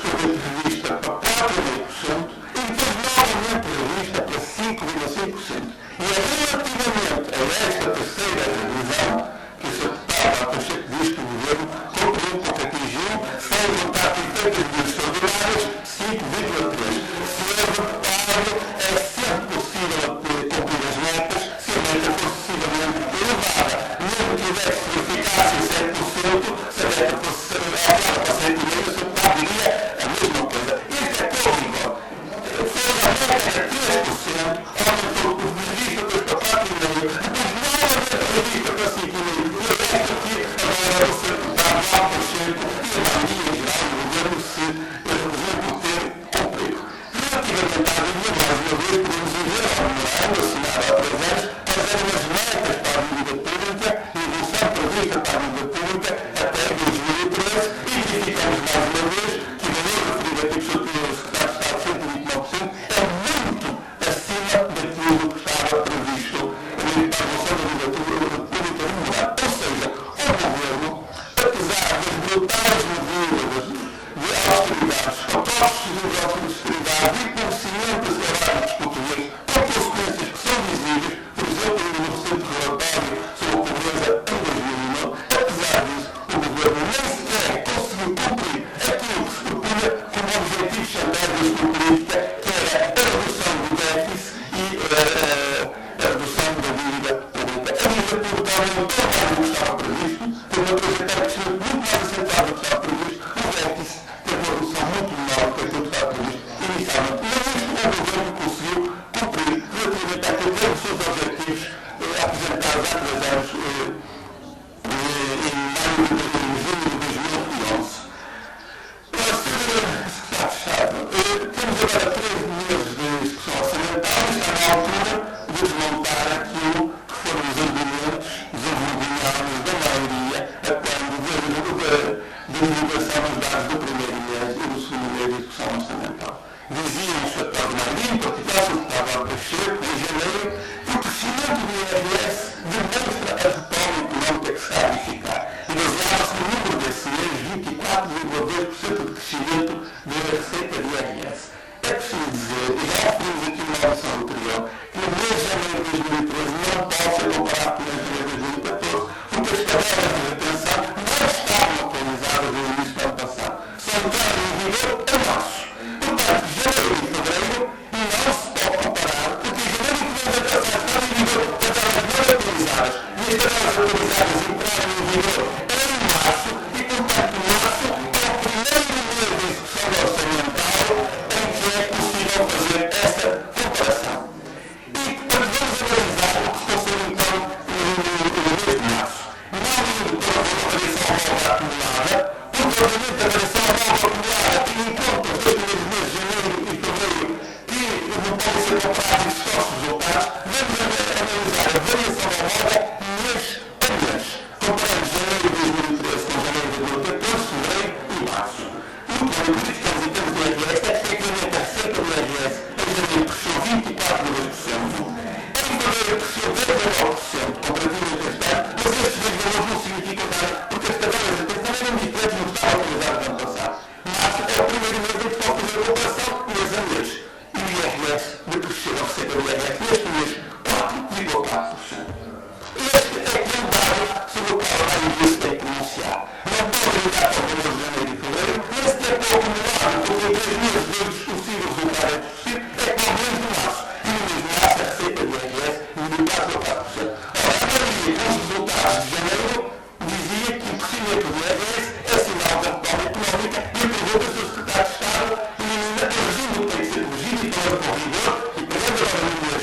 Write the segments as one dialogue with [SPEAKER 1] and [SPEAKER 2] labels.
[SPEAKER 1] foi prevista para 4,5% e depois novamente revista para 5,5%. E é relativamente a esta terceira revisão que o Sr. Deputado Pacheco diz que o Governo cumpriu porque atingiu, sem votar por efeitos de extraordinários, 5,3%. Senhor Deputado, é sempre possível cumprir as metas se a meta for excessivamente elevada. Mesmo que tivesse verificasse 7%, se a meta fosse elevada para 7,5%, o Sr. Deputado diria a mesma coisa. Isto é público. Foi a meta de 3%, aumentou o registro para 4,5%, depois novamente revista para 5,5%, e o resto aqui agora o Sr. Deputado dá 1%, e a maioria em geral do Governo se representa ter cumprido. Relativamente à dívida, mais uma vez, podemos dizer, há assinada há 3 anos, fazer umas metas para a dívida pública, e a evolução prevista para a dívida pública até 2013, e verificamos mais uma vez que o valor referido aqui pelo Secretário de Estado, 129%, é muito acima daquilo que estava previsto para a evolução da dívida pública no ano. Ou seja, o Governo, apesar das brutais medidas de austeridade, católicos de austeridade e conhecimento da sociedade dos portugueses, com consequências que são visíveis, por exemplo, no recente relatório sobre a pobreza em 2009, apesar disso, o Governo nem sequer conseguiu cumprir aquilo que se propunha como objetivo central da sua política, que era a redução do déficit e a redução da dívida pública. A dívida pública aumentou mais do que estava previsto, foi uma trajetória que foi muito mais acentuada do que estava previsto, o déficit teve uma redução muito menor do que aquilo que estava previsto inicialmente. E é isto que o Governo conseguiu cumprir relativamente àquilo que eram os seus objetivos apresentados há 3 anos, em junho de 2011. Está fechado. Temos agora 13 meses de discussão orçamental e está na altura de desmontar aquilo que foram os argumentos desenvolvidos da maioria a quando da divulgação dos dados do primeiro mês e do segundo mês de discussão orçamental. Diziam os fatores mais importantes, o que estava a crescer em janeiro, que o crescimento do IRS demonstra a retoma económica que se está a verificar. E baseava-se no número desse mês, 24,2% de crescimento da receita de IRS. É preciso dizer, e já referimos aqui na audição anterior, que o mês de janeiro de 2013 não pode ser comparado com o mês de janeiro de 2014, porque as tabelas de retenção não estavam atualizadas no início do ano passado. Só entraram em vigor em março. Portanto, janeiro e fevereiro não se pode comparar, porque em janeiro e fevereiro do ano passado estavam em vigor as tabelas não atualizadas, e as tabelas atualizadas entraram em vigor em março, e portanto março é o primeiro mês de execução orçamental em que é possível fazer esta comparação. E portanto vamos analisar o que se passou então no mês de março. Não indo pela variação anual acumulada, porque obviamente a variação anual acumulada tem em conta os 2 primeiros meses de janeiro e fevereiro que não podem ser comparados e só resultados. Vamos analisar a variação anual mês a mês, comparando janeiro de 2013 com janeiro de 2014, fevereiro e março. O que verificamos em termos de IRS é que a receita do IRS em janeiro cresceu 24,2%, em fevereiro cresceu 19%, comparativamente este ano, mas estes dois valores não significam nada, porque as tabelas de atenção eram diferentes do que estavam atualizadas no ano passado. Março é o primeiro mês em que pode fazer a comparação mês a mês. E o IRS decresceu a receita do IRS neste mês 4,4%. Este é aquele dado sobre o qual a ANVIS tem que pronunciar. Não pode ligar para o valor de janeiro e fevereiro, nem sequer para o acumulado, porque em 3 meses dos possível resultado é possível, é com o mês de março. E no mês de março a receita do IRS diminuiu 4,4%. Ora, a maioria dos resultados de janeiro dizia que o crescimento do IRS é sinal da retoma económica e aprovou que o Sr. Secretário de Estado elimina o regime do que tem que ser corrigido e falando com rigor, e pegando agora no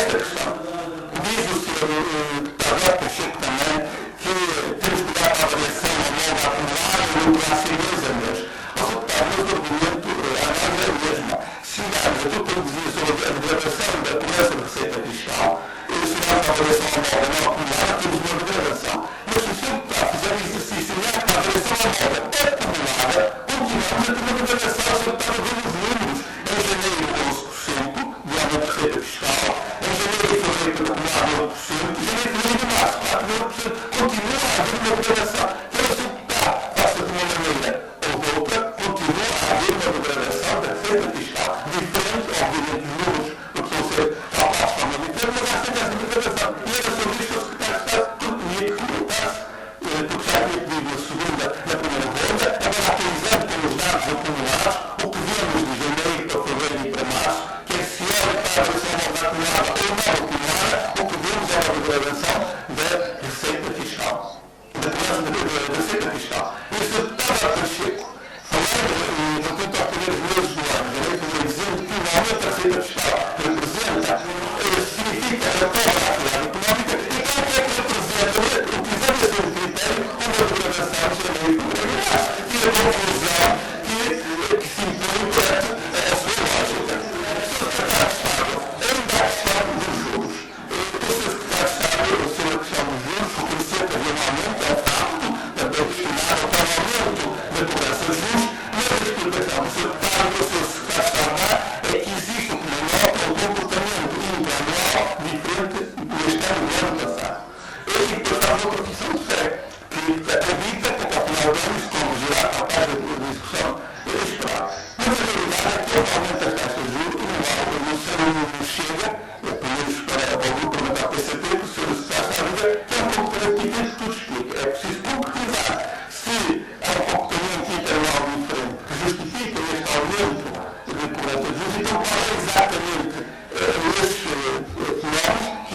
[SPEAKER 1] esta questão. Diz o Sr. Deputado Pacheco também que temos que dar para a avaliação a molde acumulada e não terá 6 meses a mês. Ó, Sr. Deputado, mas o argumento a nós é o mesmo. Se chegarmos a tudo que eu dizia sobre a degradação da promessa de receita fiscal, se chegarmos à avaliação a molde não acumulada, temos uma degradação. Mas se o Sr. Deputado fizer o exercício e olhar para a avaliação a molde acumulada, continuamos a ter uma degradação. O Sr. Deputado viu os números. Em janeiro, 11% de aumento de receita fiscal. Em janeiro e fevereiro, acumulado 8%. Em janeiro e fevereiro, março, 4%. Continua a haver uma degradação. Então, o Sr. Deputado, faça de uma maneira ou de outra, continua a haver uma degradação da receita fiscal. Diferente, obviamente, dos números, porque estão a ser calculados de forma diferente, mas há sempre essa degradação. E era sobre isto que o Secretário de Estado tinha que comentar-se, porque já tinha pedido na primeira ronda, agora atualizando com os dados acumulados, o que vemos de janeiro para fevereiro e para março, que é que se olha para a avaliação molde acumulada ou não acumulada, o que vemos é uma degradação da receita fiscal. Da receita fiscal. E o Sr. Deputado Pacheco, falando, portanto, aos primeiros meses do ano, janeiro e fevereiro, dizendo que o aumento da receita fiscal representa, significa a retorno à atividade económica, então o que é que representa, utilizando esse critério, uma degradação de janeiro e fevereiro e março. E a conclusão que se impõe perante a sua lógica. O Sr. Secretário de Estado, ainda a questão dos juros. O Sr. Secretário de Estado, sobre a questão dos juros, reconheceu que havia um aumento, é um facto, também questionado para o aumento da cobrança de juros, mas a explicação do Sr. Deputado e do Sr. Secretário de Estado é que existe o que denota um comportamento interanual diferente neste ano do ano passado. E depois há uma profissão de fé, que acredita que até ao final do ano isto convergirá à taxa de discussão esperada. Mas a realidade é que o aumento das taxas de juros não chega, pelo menos para o grupo parlamentar PCP, que o Sr. Secretário está a dizer que é um comportamento diferente que tudo explica. É preciso concretizar se há um comportamento interanual diferente que justifica este aumento de cobrança de juros, então qual é exatamente esses fenómenos que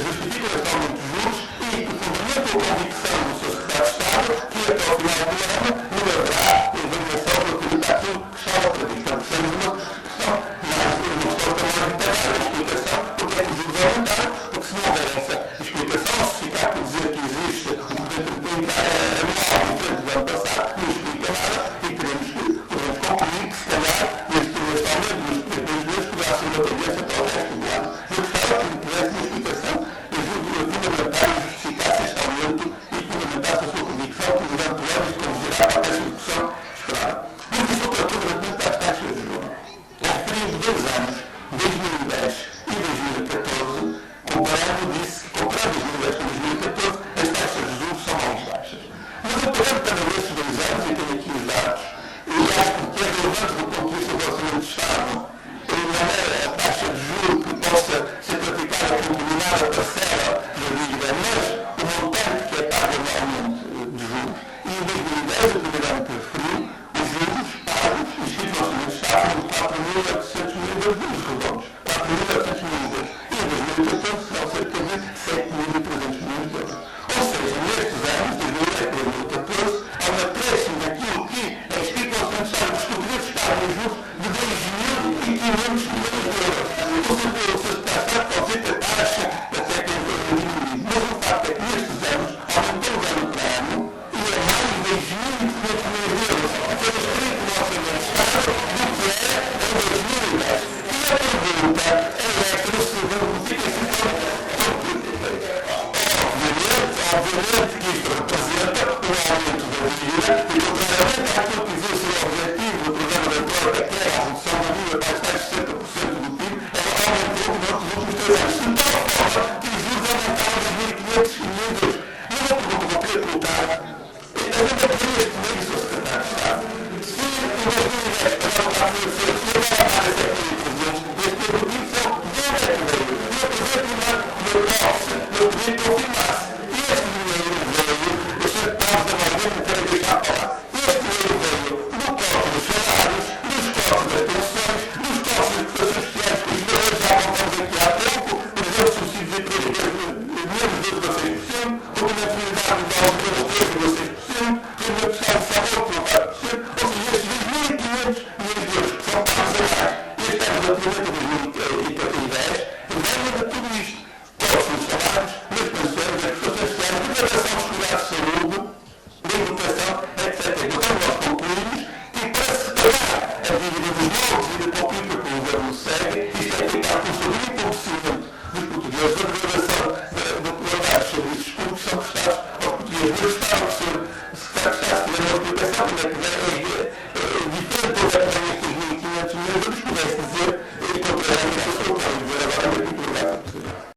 [SPEAKER 1] justificam este aumento de juros e que fundamentam a convicção do Sr. Secretário de Estado que até ao final do ano não haverá variação relativamente àquilo que estava previsto. Portanto, temos uma questão mais integrada de explicação porque é que os juros aumentaram, porque se não houver essa explicação, se ficar por dizer que existe um comportamento anual diferente do ano passado, não explica nada e teremos que concluir que se calhar este aumento nos primeiros meses poderá ser uma tendência para o resto do ano. Eu gostava que tivesse uma explicação fundamental e justificasse este aumento e fundamentasse a sua convicção que durante o ano isto convergirá para a discussão esperada. Mas isso outra coisa relativamente às taxas de juros. Eu referi os 2 anos, 2010 e 2014, comparando 2010 com 2014, as taxas de juros são mais baixas. Mas eu pegando também esses 2 anos e tenho aqui os dados, e acho que é relevante do ponto de vista do Orçamento de Estado, não é a taxa de juros que possa ser praticada por determinada parcela da dívida, mas o montante que é pago anualmente de juros. E em 2010, eu também que referiu, os juros pagos inscritos no Orçamento de Estado são de 4.800 mil euros redondos. 4.800 mil euros. E em 2014